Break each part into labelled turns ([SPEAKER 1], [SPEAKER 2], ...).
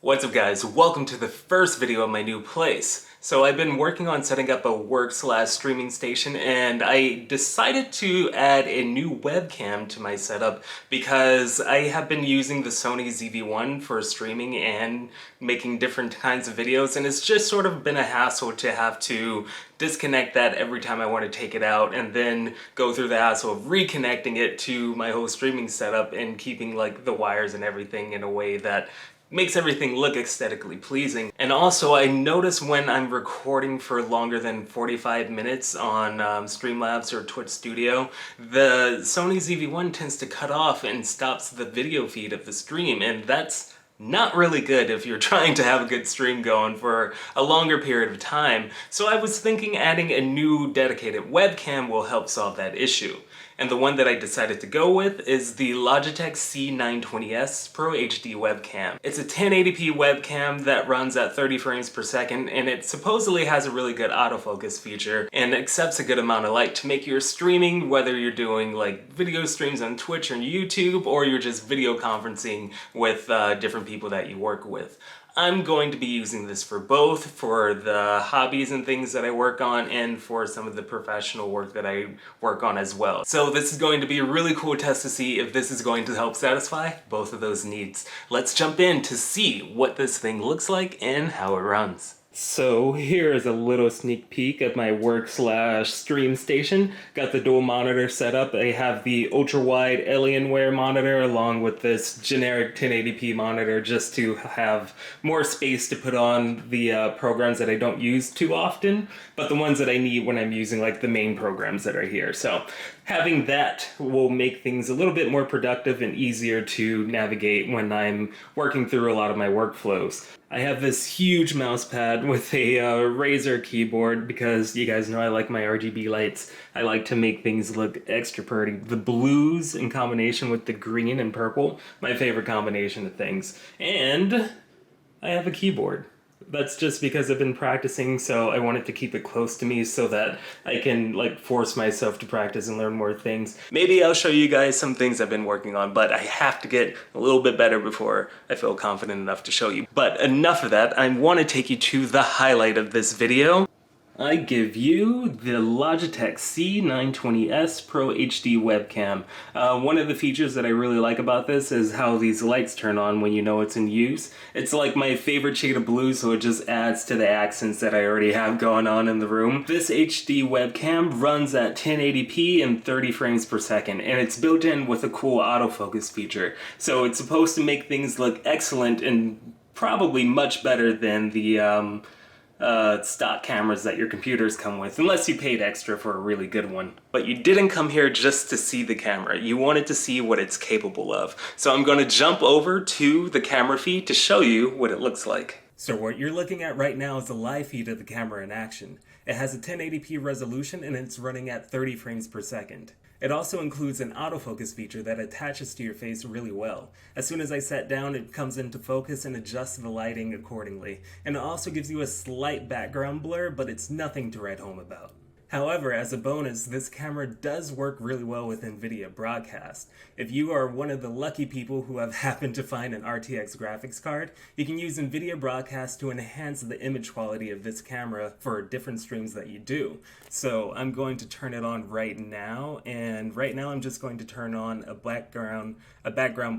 [SPEAKER 1] What's up guys, welcome to the first video of my new place. So I've been working on setting up a work/streaming station and I decided to add a new webcam to my setup because I have been using the Sony ZV-1 for streaming and making different kinds of videos, and it's just sort of been a hassle to have to disconnect that every time I want to take it out and then go through the hassle of reconnecting it to my whole streaming setup and keeping like the wires and everything in a way that makes everything look aesthetically pleasing. And also I notice when I'm recording for longer than 45 minutes on Streamlabs or Twitch Studio, the Sony ZV-1 tends to cut off and stops the video feed of the stream, and that's not really good if you're trying to have a good stream going for a longer period of time. So I was thinking adding a new dedicated webcam will help solve that issue. And the one that I decided to go with is the Logitech C920s Pro HD webcam. It's a 1080p webcam that runs at 30 frames per second, and it supposedly has a really good autofocus feature and accepts a good amount of light to make your streaming, whether you're doing like video streams on Twitch or YouTube, or you're just video conferencing with different people that you work with. I'm going to be using this for both, for the hobbies and things that I work on and for some of the professional work that I work on as well. So this is going to be a really cool test to see if this is going to help satisfy both of those needs. Let's jump in to see what this thing looks like and how it runs. So here is a little sneak peek of my work/stream station. Got the dual monitor set up. I have the ultra-wide Alienware monitor along with this generic 1080p monitor just to have more space to put on the programs that I don't use too often, but the ones that I need when I'm using like the main programs that are here. So having that will make things a little bit more productive and easier to navigate when I'm working through a lot of my workflows. I have this huge mouse pad with a Razer keyboard because you guys know I like my RGB lights. I like to make things look extra pretty. The blues in combination with the green and purple, my favorite combination of things. And I have a keyboard. That's just because I've been practicing, so I wanted to keep it close to me so that I can like force myself to practice and learn more things. Maybe I'll show you guys some things I've been working on, but I have to get a little bit better before I feel confident enough to show you. But enough of that, I want to take you to the highlight of this video. I give you the Logitech C920s Pro HD webcam. One of the features that I really like about this is how these lights turn on when you know it's in use. It's like my favorite shade of blue, so it just adds to the accents that I already have going on in the room. This HD webcam runs at 1080p and 30 frames per second, and it's built in with a cool autofocus feature. So it's supposed to make things look excellent and probably much better than the stock cameras that your computers come with, unless you paid extra for a really good one. But you didn't come here just to see the camera. You wanted to see what it's capable of. So I'm going to jump over to the camera feed to show you what it looks like. So what you're looking at right now is the live feed of the camera in action. It has a 1080p resolution and it's running at 30 frames per second. It also includes an autofocus feature that attaches to your face really well. As soon as I sat down, it comes into focus and adjusts the lighting accordingly. And it also gives you a slight background blur, but it's nothing to write home about. However, as a bonus, this camera does work really well with Nvidia Broadcast. If you are one of the lucky people who have happened to find an RTX graphics card, you can use Nvidia Broadcast to enhance the image quality of this camera for different streams that you do. So I'm going to turn it on right now, and right now I'm just going to turn on a background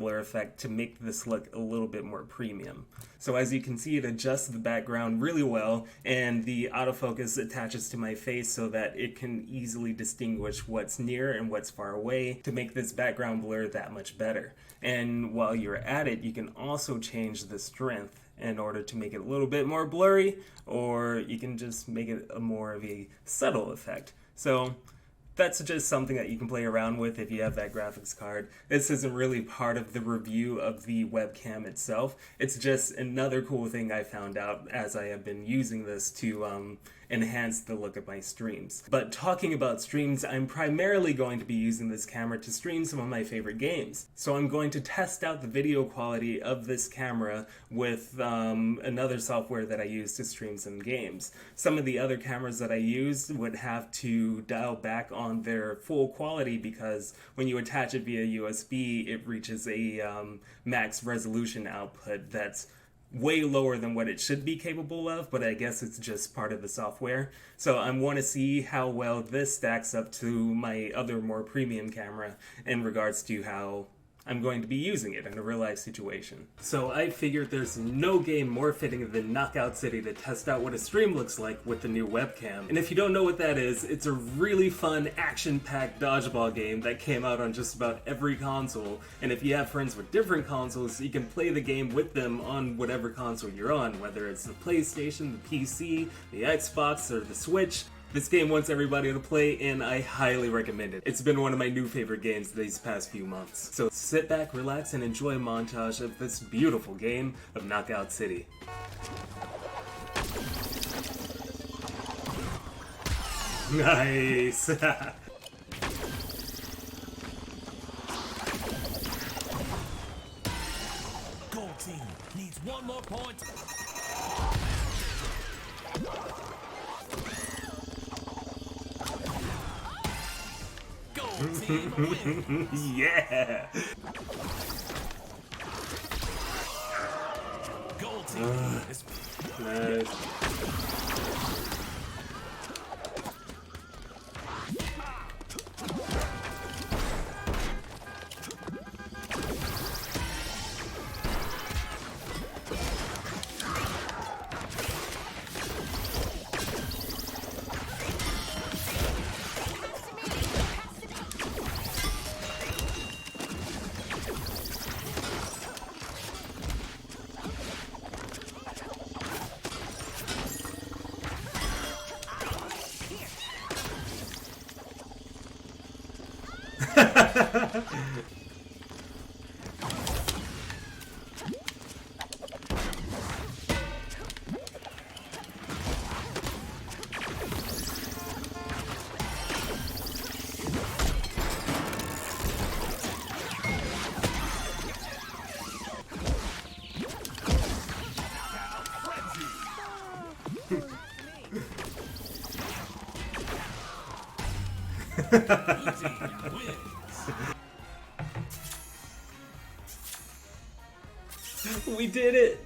[SPEAKER 1] blur effect to make this look a little bit more premium. So as you can see, it adjusts the background really well, and the autofocus attaches to my face so that it can easily distinguish what's near and what's far away to make this background blur that much better. And while you're at it, you can also change the strength in order to make it a little bit more blurry, or you can just make it more of a subtle effect. So that's just something that you can play around with if you have that graphics card. This isn't really part of the review of the webcam itself. It's just another cool thing I found out as I have been using this to enhance the look of my streams. But talking about streams, I'm primarily going to be using this camera to stream some of my favorite games. So I'm going to test out the video quality of this camera with another software that I use to stream some games. Some of the other cameras that I used would have to dial back on their full quality because when you attach it via USB, it reaches a max resolution output that's way lower than what it should be capable of, but I guess it's just part of the software. So I want to see how well this stacks up to my other more premium camera in regards to how I'm going to be using it in a real life situation. So I figured there's no game more fitting than Knockout City to test out what a stream looks like with the new webcam. And if you don't know what that is, it's a really fun action-packed dodgeball game that came out on just about every console. And if you have friends with different consoles, you can play the game with them on whatever console you're on, whether it's the PlayStation, the PC, the Xbox, or the Switch. This game wants everybody to play, and I highly recommend it. It's been one of my new favorite games these past few months. So sit back, relax, and enjoy a montage of this beautiful game of Knockout City. Nice!
[SPEAKER 2] Gold team needs one more point. Gold team wins.
[SPEAKER 1] Yeah!
[SPEAKER 2] Gold team is
[SPEAKER 1] Nice.
[SPEAKER 2] blue team wins.
[SPEAKER 1] We did it!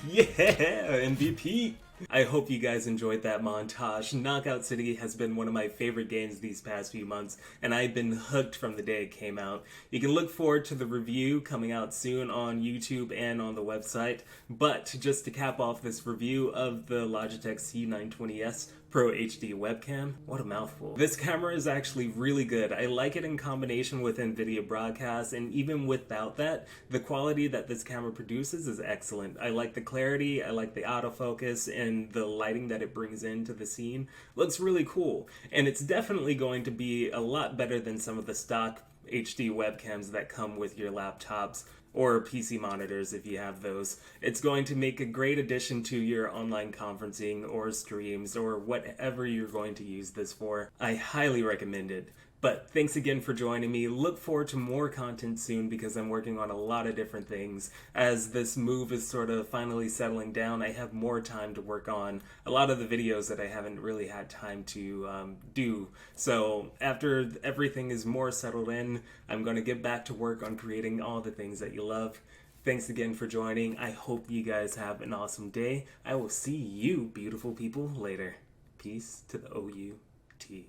[SPEAKER 1] Yeah! MVP! I hope you guys enjoyed that montage. Knockout City has been one of my favorite games these past few months, and I've been hooked from the day it came out. You can look forward to the review coming out soon on YouTube and on the website, but just to cap off this review of the Logitech C920s Pro HD webcam, what a mouthful. This camera is actually really good. I like it in combination with Nvidia Broadcast, and even without that, the quality that this camera produces is excellent. I like the clarity, I like the autofocus, and the lighting that it brings into the scene looks really cool. And it's definitely going to be a lot better than some of the stock HD webcams that come with your laptops or PC monitors if you have those. It's going to make a great addition to your online conferencing or streams or whatever you're going to use this for. I highly recommend it. But thanks again for joining me. Look forward to more content soon because I'm working on a lot of different things. As this move is sort of finally settling down, I have more time to work on a lot of the videos that I haven't really had time to do. So after everything is more settled in, I'm going to get back to work on creating all the things that you love. Thanks again for joining. I hope you guys have an awesome day. I will see you beautiful people later. Peace to the OUT.